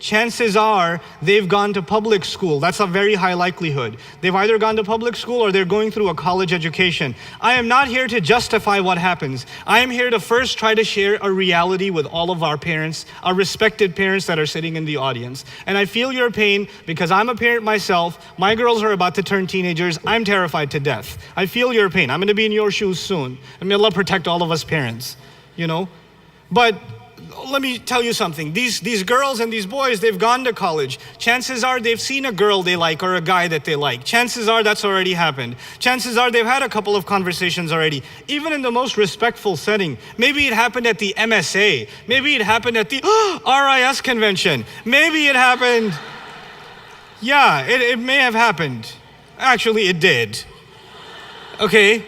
chances are they've gone to public school. That's a very high likelihood. They've either gone to public school or they're going through a college education. I am not here to justify what happens. I am here to first try to share a reality with all of our parents, our respected parents that are sitting in the audience. And I feel your pain because I'm a parent myself. My girls are about to turn teenagers. I'm terrified to death. I feel your pain. I'm going to be in your shoes soon. And may Allah protect all of us parents, you know. But let me tell you something. These girls and these boys, they've gone to college. Chances are they've seen a girl they like or a guy that they like. Chances are that's already happened. Chances are they've had a couple of conversations already, even in the most respectful setting. Maybe it happened at the MSA. Maybe it happened at the RIS convention. Maybe it happened. Yeah, it may have happened. Actually, it did. Okay?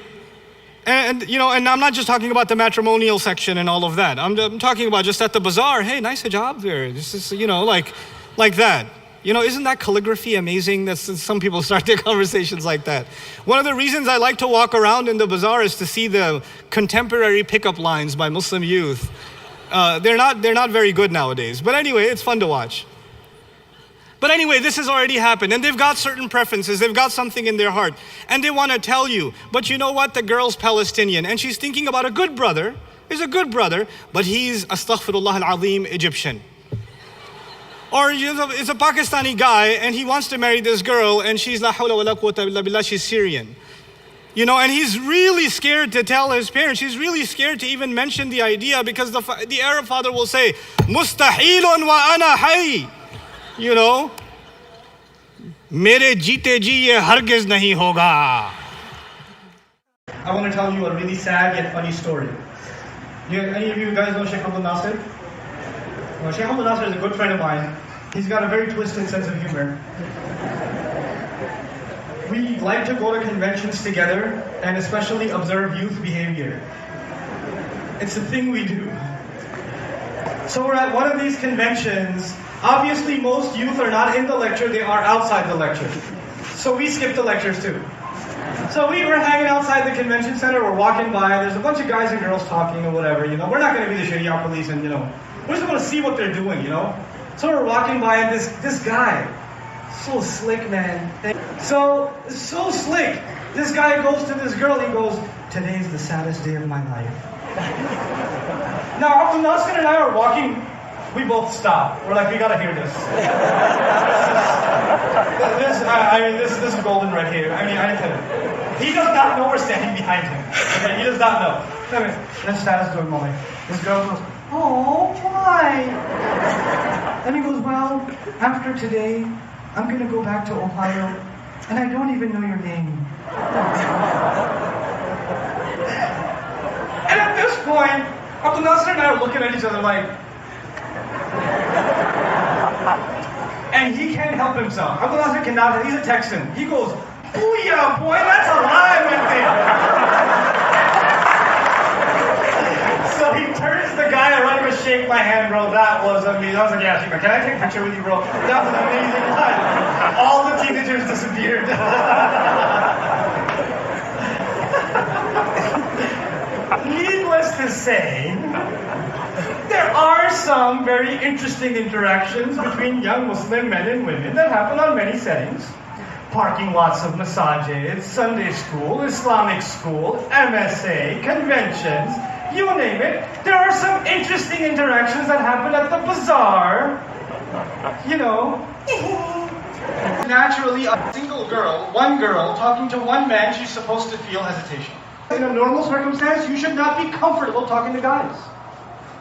And you know, and I'm not just talking about the matrimonial section and all of that. I'm talking about just at the bazaar. Hey, nice hijab there. This is, you know, like that. You know, isn't that calligraphy amazing? That's some people start their conversations like that. One of the reasons I like to walk around in the bazaar is to see the contemporary pickup lines by Muslim youth. They're not very good nowadays. But anyway, it's fun to watch. But anyway, this has already happened, and they've got certain preferences, they've got something in their heart, and they want to tell you, but you know what, the girl's Palestinian, and she's thinking about a good brother, he's a good brother, but he's, astaghfirullah al-azim, Egyptian. Or it's a Pakistani guy, and he wants to marry this girl, and she's la hawla wa la quwwata illa billah, she's Syrian. You know, and he's really scared to tell his parents. He's really scared to even mention the idea because the Arab father will say, Mustahilun wa ana hay. You know, mere jeete ji ye hargiz nahi hoga. I want to tell you a really sad yet funny story. Any of you guys know Sheikh Abdul Nasir? Well, Sheikh Abdul Nasir is a good friend of mine. He's got a very twisted sense of humor. We like to go to conventions together and especially observe youth behavior. It's a thing we do. So we're at one of these conventions. Obviously, most youth are not in the lecture, they are outside the lecture. So we skip the lectures too. So we were hanging outside the convention center, we're walking by, there's a bunch of guys and girls talking or whatever, you know. We're not going to be the Sharia police and, you know, we're just going to see what they're doing, you know. So we're walking by and this guy, so slick, man. So slick. This guy goes to this girl, he goes, today's the saddest day of my life. Now, Abdul Nasir and I are walking. We both stop. We're like, we gotta hear this. This is golden right here. I mean, I tell you. He does not know we're standing behind him. Okay, he does not know. I mean, that's status doing moment. This girl goes, oh, why? And he goes, well, after today, I'm gonna go back to Ohio, and I don't even know your name. And at this point, Abdul Nasir and I are looking at each other like, and he can't help himself. Abdul Nasir cannot, he's a Texan. He goes, booyah, boy, that's a lie right there. So he turns to the guy, I want him to shake my hand, bro. That was amazing. I was like, yeah, shake my hand. Can I take a picture with you, bro? That was amazing. All the teenagers disappeared. Needless to say, there are some very interesting interactions between young Muslim men and women that happen on many settings. Parking lots of massages, Sunday school, Islamic school, MSA, conventions, you name it. There are some interesting interactions that happen at the bazaar. You know. Naturally, a single girl, one girl, talking to one man, she's supposed to feel hesitation. In a normal circumstance, you should not be comfortable talking to guys.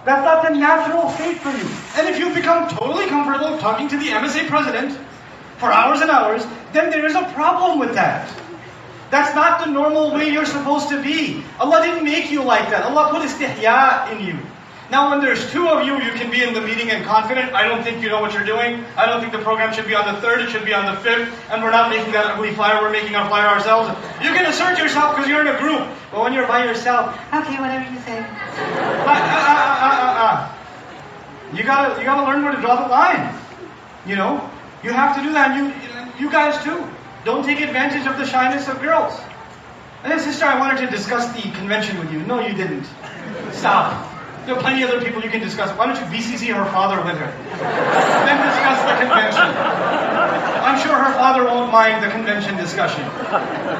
That's not the natural state for you. And if you become totally comfortable talking to the MSA president for hours and hours, then there is a problem with that. That's not the normal way you're supposed to be. Allah didn't make you like that. Allah put istihya in you. Now when there's two of you, you can be in the meeting and confident. I don't think you know what you're doing. I don't think the program should be on the 3rd, it should be on the 5th. And we're not making that ugly flyer, we're making our flyer ourselves. You can assert yourself because you're in a group. But when you're by yourself, okay, whatever you say. You gotta learn where to draw the line. You know? You have to do that. And you guys too. Don't take advantage of the shyness of girls. And then, sister, I wanted to discuss the convention with you. No, you didn't. Stop. There are plenty of other people you can discuss. Why don't you BCC her father with her? Then discuss father won't mind the convention discussion.